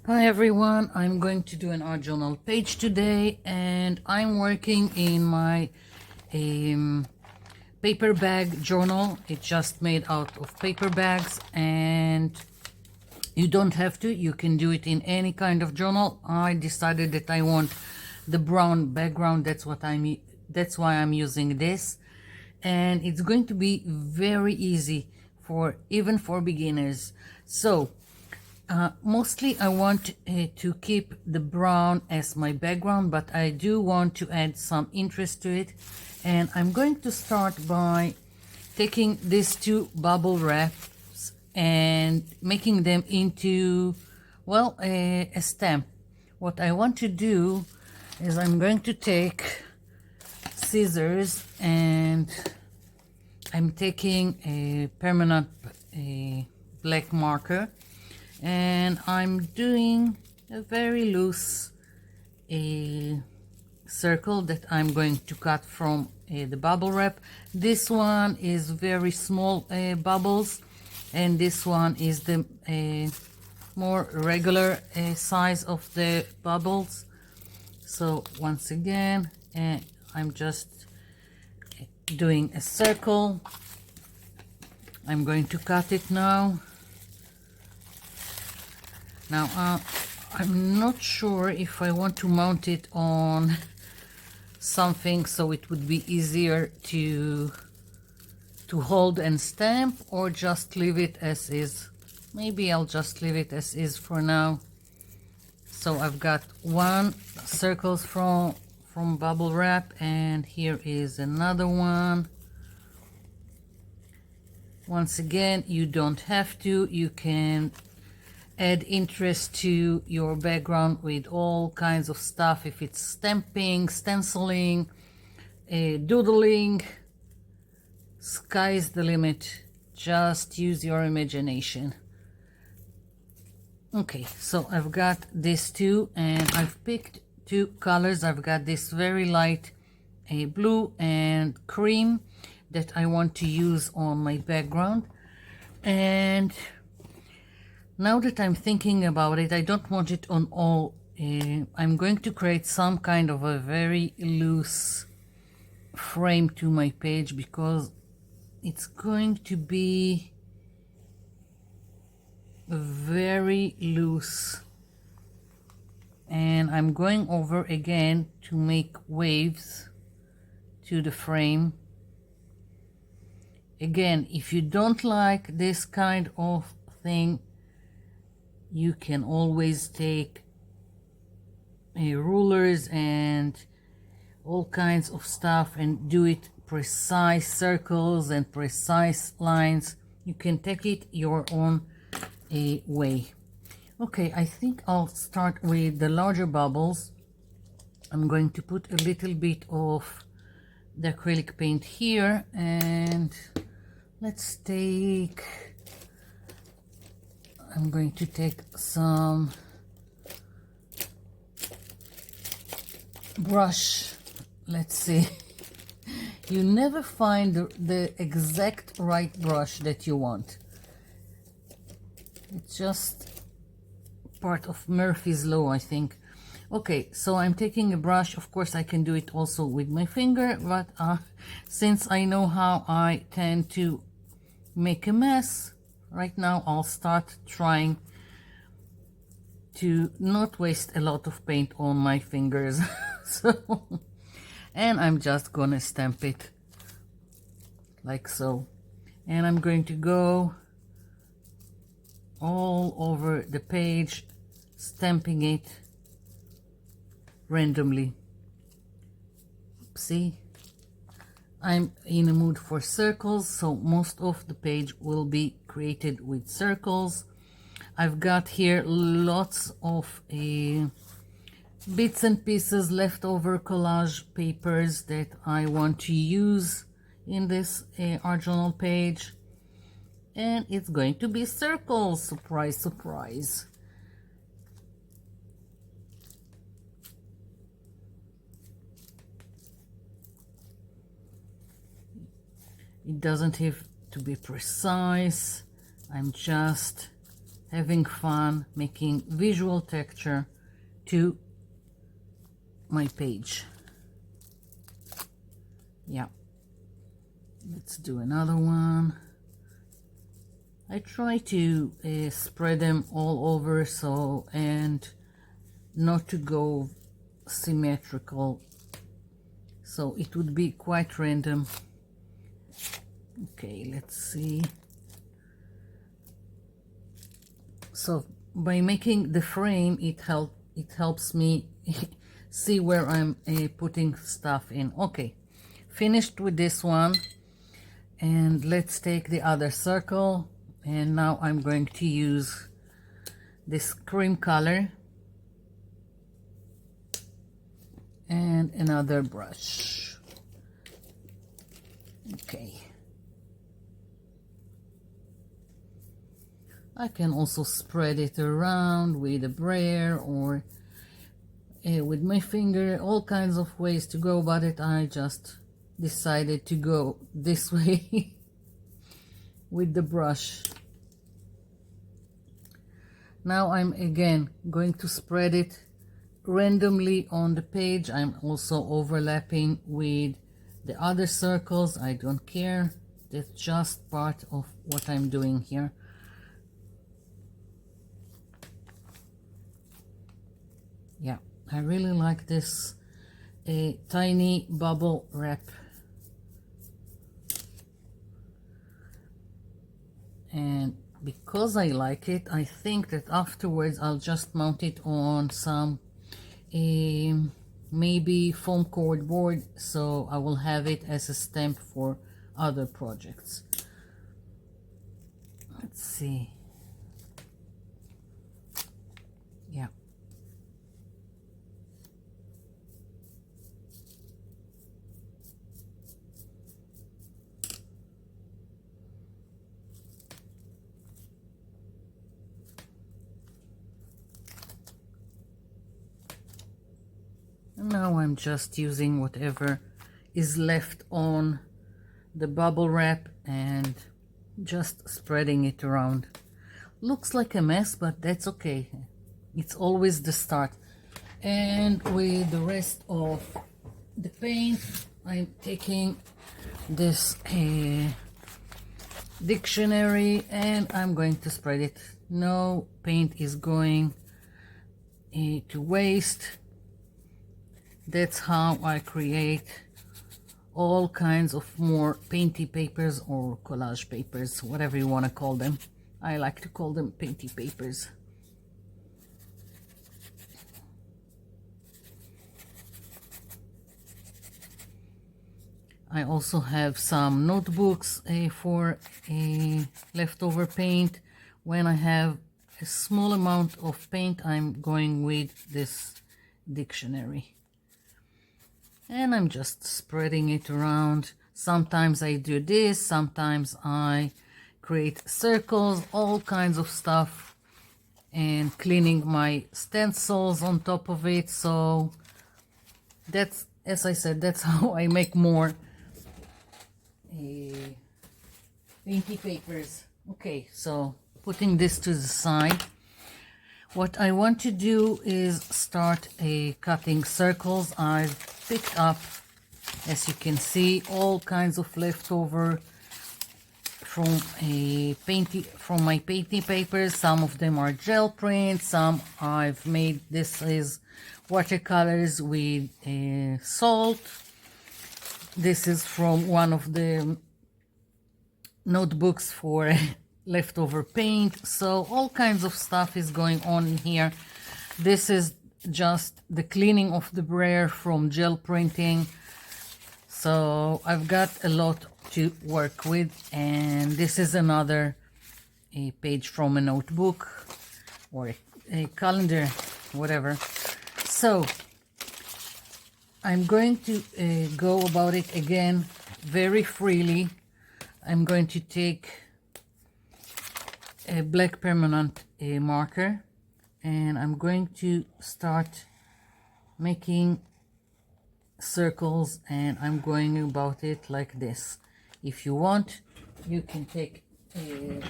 Hi everyone, I'm going to do an art journal page today, and I'm working in my paper bag journal. It's just made out of paper bags, and you don't have to, you can do it in any kind of journal. I decided that I want the brown background, that's why I'm using this, and it's going to be very easy for even for beginners. So mostly I want to keep the brown as my background, but I do want to add some interest to it. And I'm going to start by taking these two bubble wraps and making them into, well, a stamp. What I want to do is I'm going to take scissors, and I'm taking a permanent black marker, and I'm doing a very loose circle that I'm going to cut from the bubble wrap. This one is very small bubbles, and this one is the more regular size of the bubbles. So once again, I'm just doing a circle. I'm going to cut it now. Now, I'm not sure if I want to mount it on something so it would be easier to hold and stamp, or just leave it as is. Maybe I'll just leave it as is for now. So I've got one circle from bubble wrap, and here is another one. Once again, you don't have to, you can add interest to your background with all kinds of stuff. If it's stamping, stenciling, doodling, sky's the limit. Just use your imagination. Okay, so I've got these two, and I've picked two colors. I've got this very light blue and cream that I want to use on my background. And now that I'm thinking about it, I don't want it on all. I'm going to create some kind of a very loose frame to my page, because it's going to be very loose. And I'm going over again to make waves to the frame. Again, if you don't like this kind of thing, you can always take rulers and all kinds of stuff and do it precise circles and precise lines. You can take it your own way. Okay, I think I'll start with the larger bubbles. I'm going to put a little bit of the acrylic paint here, and let's take, I'm going to take some brush. Let's see. You never find the exact right brush that you want. It's just part of Murphy's Law, I think. Okay, so I'm taking a brush. Of course, I can do it also with my finger, but since I know how I tend to make a mess, right now I'll start trying to not waste a lot of paint on my fingers. And I'm just gonna stamp it like so, and I'm going to go all over the page, stamping it randomly. See, I'm in a mood for circles, so most of the page will be created with circles. I've got here lots of bits and pieces, leftover collage papers that I want to use in this art journal page, and it's going to be circles. Surprise, surprise. It doesn't have to be precise. I'm just having fun, making visual texture to my page. Yeah, let's do another one. I try to spread them all over and not to go symmetrical, so it would be quite random. Okay, let's see. So by making the frame, it helps me see where I'm putting stuff in. Okay, finished with this one, and let's take the other circle. And now I'm going to use this cream color and another brush. Okay. I can also spread it around with a brayer or with my finger, all kinds of ways to go about it. I just decided to go this way with the brush. Now I'm again going to spread it randomly on the page. I'm also overlapping with the other circles. I don't care. That's just part of what I'm doing here. Yeah, I really like this tiny bubble wrap. And because I like it, I think that afterwards I'll just mount it on some maybe foam cardboard, so I will have it as a stamp for other projects. Let's see. Yeah. Now I'm just using whatever is left on the bubble wrap and just spreading it around. Looks like a mess, but that's okay. It's always the start. And with the rest of the paint, I'm taking this dictionary and I'm going to spread it. No paint is going to waste. That's how I create all kinds of more painty papers or collage papers, whatever you want to call them. I like to call them painty papers. I also have some notebooks for leftover paint. When I have a small amount of paint, I'm going with this dictionary. And I'm just spreading it around. Sometimes I do this, sometimes I create circles, all kinds of stuff, and cleaning my stencils on top of it. So that's, as I said, that's how I make more painty papers. Okay, so putting this to the side, what I want to do is start cutting circles. I've picked up, as you can see, all kinds of leftover from my painting papers. Some of them are gel prints, some I've made. This is watercolors with salt. This is from one of the notebooks for leftover paint. So all kinds of stuff is going on in here. This is just the cleaning of the brayer from gel printing. So I've got a lot to work with, and this is another page from a notebook or a calendar, whatever. So I'm going to go about it again very freely. I'm going to take a black permanent marker, and I'm going to start making circles, and I'm going about it like this. If you want, you can take a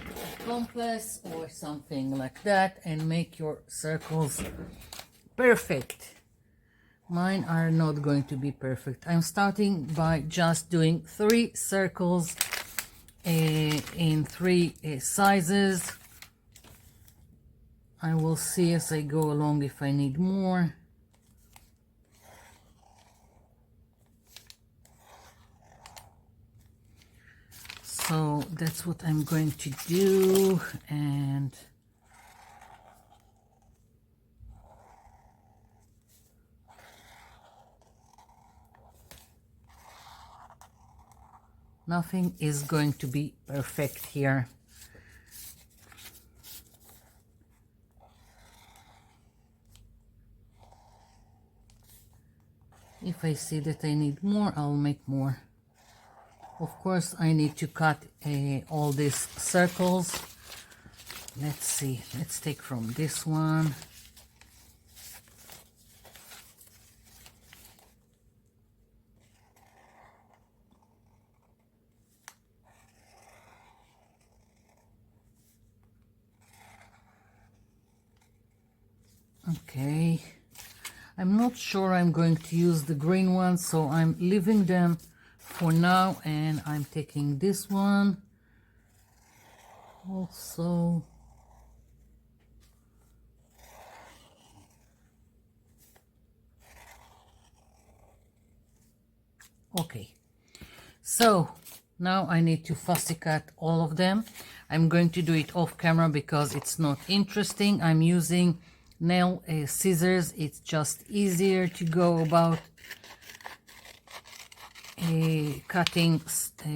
compass or something like that and make your circles perfect. Mine are not going to be perfect. I'm starting by just doing 3 circles in 3 sizes. I will see as I go along if I need more. So that's what I'm going to do, and nothing is going to be perfect here. If I see that I need more, I'll make more. Of course, I need to cut all these circles. Let's see, let's take from this one. Okay, I'm not sure I'm going to use the green ones, so I'm leaving them for now, and I'm taking this one also. Okay, so now I need to fussy cut all of them. I'm going to do it off camera because it's not interesting. I'm using nail scissors. It's just easier to go about cutting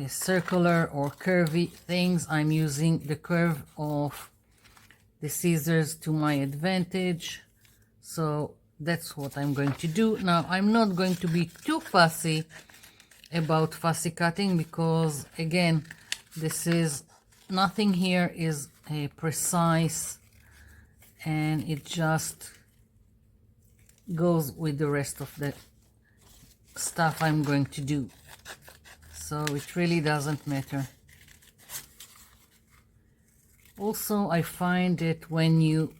circular or curvy things. I'm using the curve of the scissors to my advantage. So that's what I'm going to do. Now I'm not going to be too fussy about fussy cutting because again, this is nothing here is precise, and it just goes with the rest of the stuff I'm going to do, so it really doesn't matter. Also, I find that when you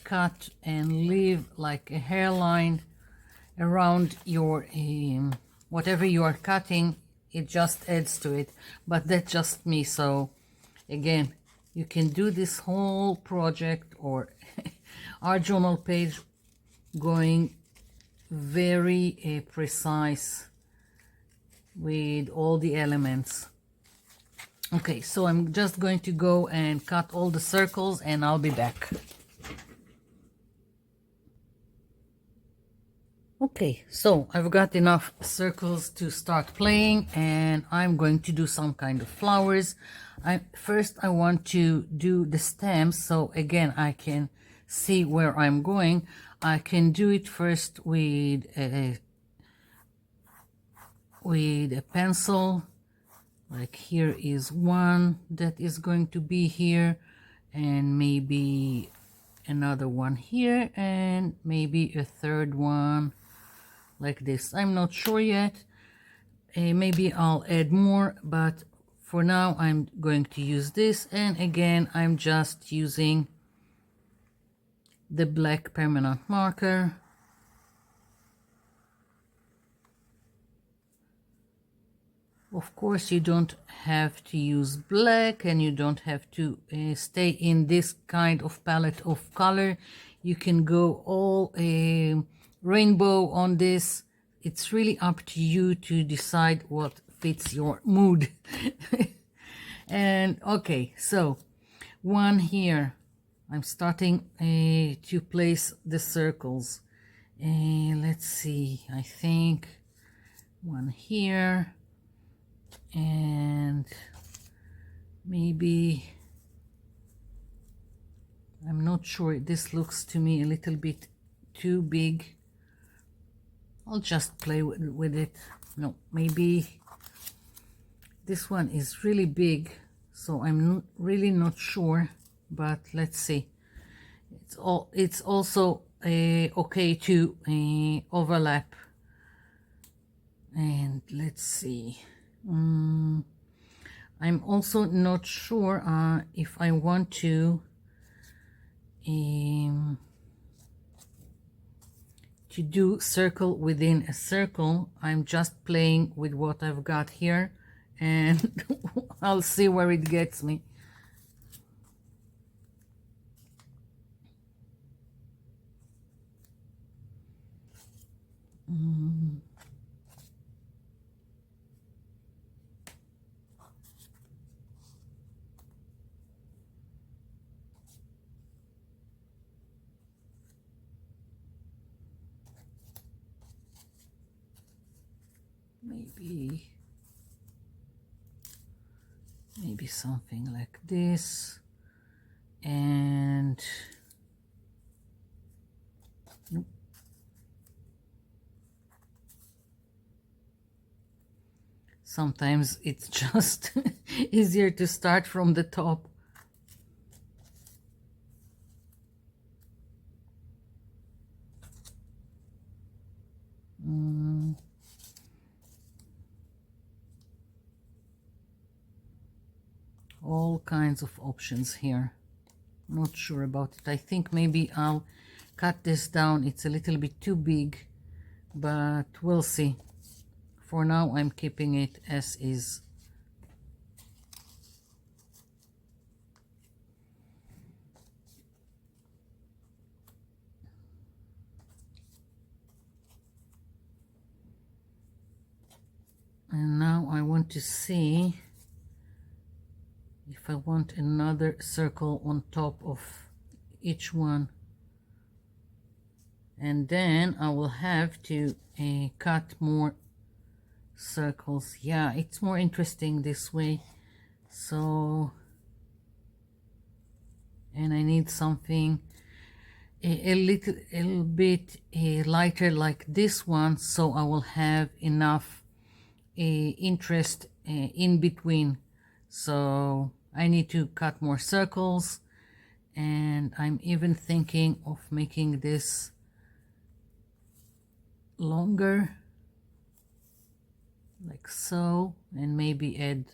cut and leave like a hairline around your whatever you are cutting, it just adds to it, but that's just me. So again, you can do this whole project or our journal page going very precise with all the elements. Okay, so I'm just going to go and cut all the circles and I'll be back. Okay, so I've got enough circles to start playing, and I'm going to do some kind of flowers. First I want to do the stems, so again I can see where I'm going. I can do it first with a pencil. Like here is one that is going to be here, and maybe another one here, and maybe a third one like this. I'm not sure yet. Maybe I'll add more, but for now I'm going to use this. And again, I'm just using the black permanent marker. Of course, you don't have to use black, and you don't have to stay in this kind of palette of color. You can go all rainbow on this. It's really up to you to decide what fits your mood. And okay, so one here. I'm starting to place the circles. Let's see, I think one here. And maybe, I'm not sure, this looks to me a little bit too big. I'll just play with it. No, maybe this one is really big, so I'm really not sure, but let's see. It's also okay to overlap. And let's see. I'm also not sure if I want um, to do circle within a circle. I'm just playing with what I've got here, and I'll see where it gets me. Maybe something like this, and nope. Sometimes it's just easier to start from the top. All kinds of options here. Not sure about it. I think maybe I'll cut this down. It's a little bit too big, but we'll see. For now, I'm keeping it as is. And now I want to see if I want another circle on top of each one. And then I will have to cut more circles. Yeah, it's more interesting this way. So, and I need something a little bit lighter like this one, so I will have enough interest in between. So I need to cut more circles, and I'm even thinking of making this longer like so, and maybe add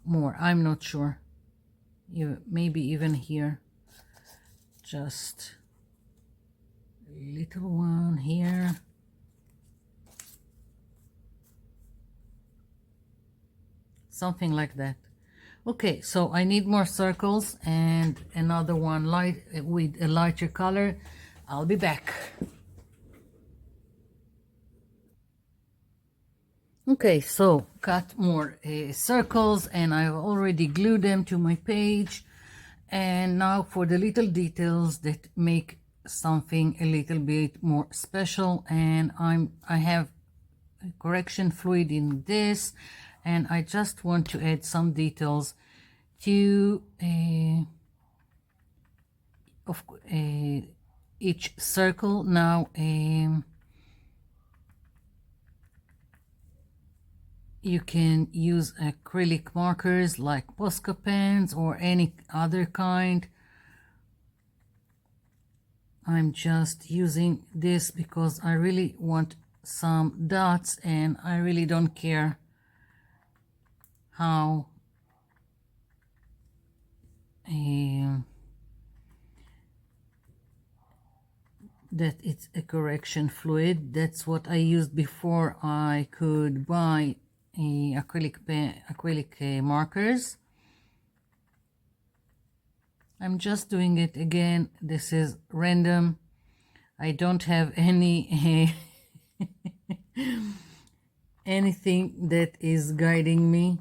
more. I'm not sure. Maybe even here, just a little one here. Something like that. Okay, so I need more circles and another one light with a lighter color. I'll be back. Okay, so cut more circles, and I've already glued them to my page. And now for the little details that make something a little bit more special, and I have correction fluid in this, and I just want to add some details to each circle. Now you can use acrylic markers like Posca pens or any other kind. I'm just using this because I really want some dots, and I really don't care how that it's a correction fluid. That's what I used before I could buy acrylic markers. I'm just doing it again. This is random. I don't have any anything that is guiding me.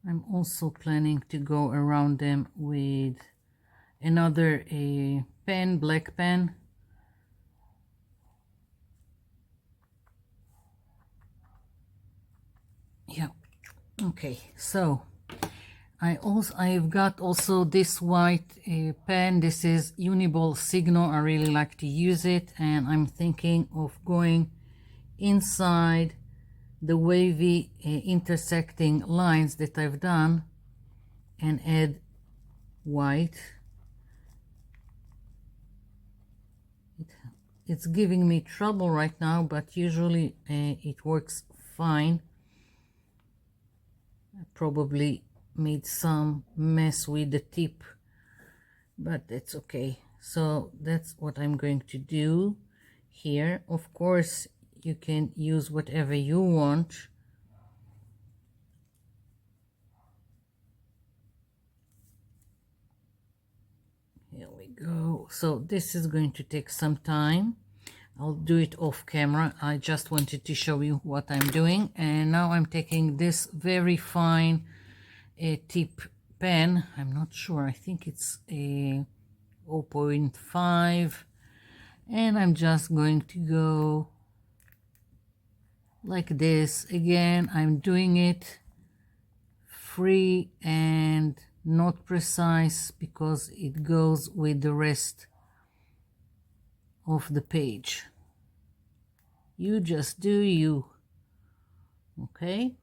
I'm also planning to go around them with another pen, black pen. Yeah, okay, so I've got also this white pen. This is Uniball Signo. I really like to use it, and I'm thinking of going inside the wavy intersecting lines that I've done and add white. It's giving me trouble right now, but usually it works fine. I probably made some mess with the tip, but it's okay. So that's what I'm going to do here. Of course, you can use whatever you want. Here we go. So this is going to take some time. I'll do it off camera. I just wanted to show you what I'm doing. And now I'm taking this very fine tip pen. I'm not sure. I think it's a 0.5. And I'm just going to go like this. Again, I'm doing it free and not precise because it goes with the rest of the page. You just do you. Okay?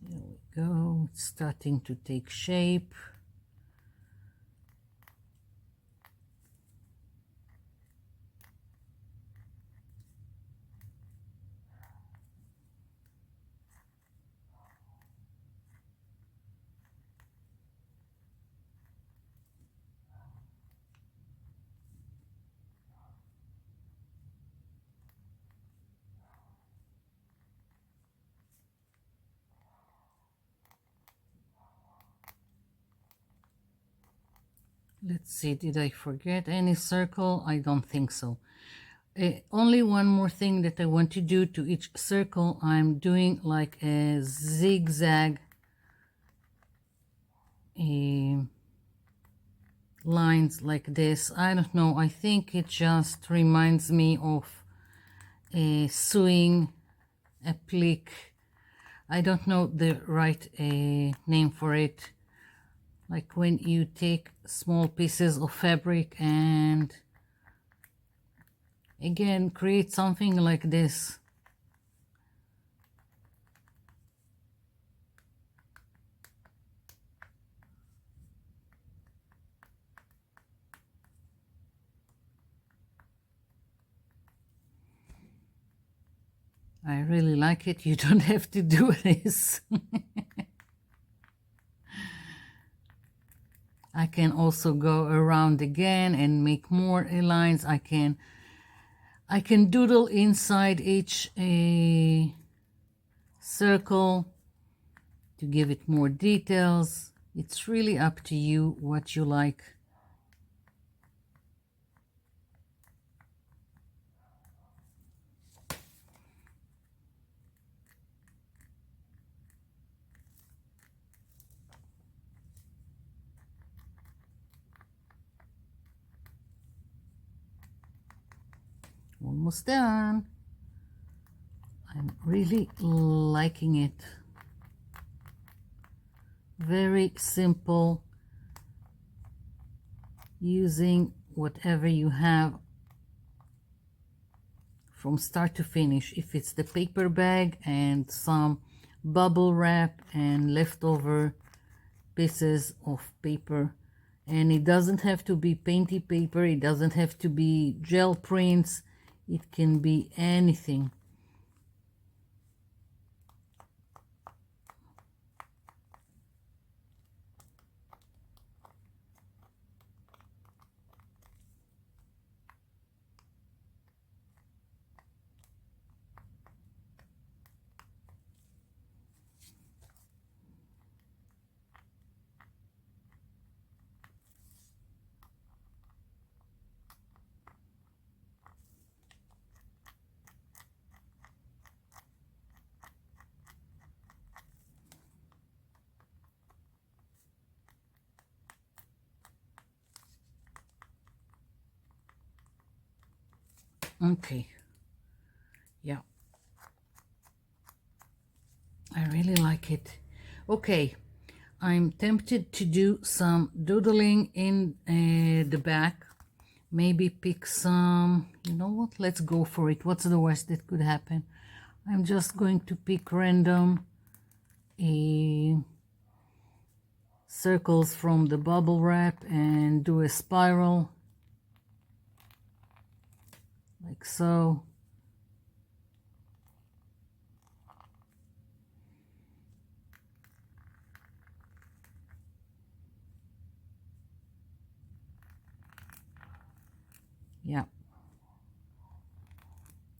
Here we go. It's starting to take shape. Let's see, did I forget any circle? I don't think so. Only one more thing that I want to do to each circle. I'm doing like a zigzag lines like this. I don't know. I think it just reminds me of sewing a plique. I don't know the right name for it. Like when you take small pieces of fabric and again create something like this. I really like it. You don't have to do this. I can also go around again and make more lines. I can doodle inside each circle to give it more details. It's really up to you what you like. Almost done. I'm really liking it. Very simple, using whatever you have from start to finish. If it's the paper bag and some bubble wrap and leftover pieces of paper, and it doesn't have to be painty paper, it doesn't have to be gel prints, it can be anything. Okay, yeah, I really like it. Okay, I'm tempted to do some doodling in the back. Maybe pick some, you know what, let's go for it. What's the worst that could happen? I'm just going to pick random circles from the bubble wrap and do a spiral like so. Yeah,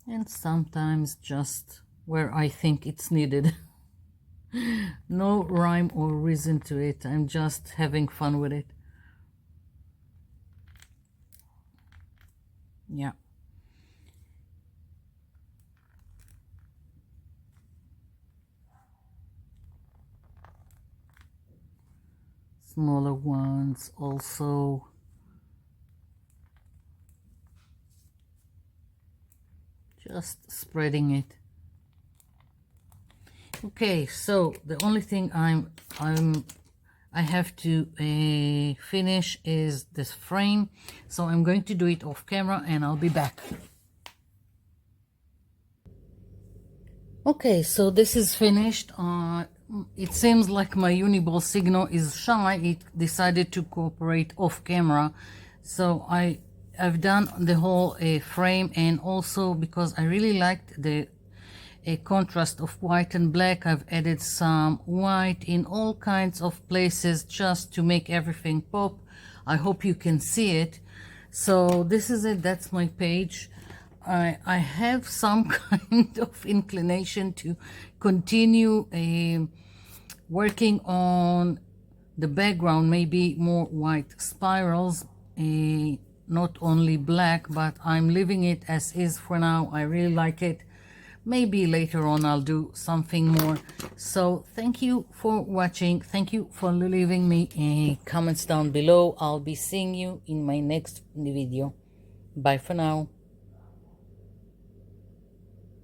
and sometimes just where I think it's needed. No rhyme or reason to it. I'm just having fun with it. Yeah. Smaller ones also. Just spreading it. Okay, so the only thing I have to finish is this frame. So I'm going to do it off camera and I'll be back. Okay, so this is finished. It seems like my Uniball signal is shy. It decided to cooperate off camera. So I've done the whole frame, and also because I really liked the contrast of white and black, I've added some white in all kinds of places just to make everything pop. I hope you can see it. So this is it. That's my page. I have some kind of inclination to continue working on the background, maybe more white spirals, not only black, but I'm leaving it as is for now. I really like it. Maybe later on I'll do something more. So thank you for watching. Thank you for leaving me comments down below. I'll be seeing you in my next video. Bye for now.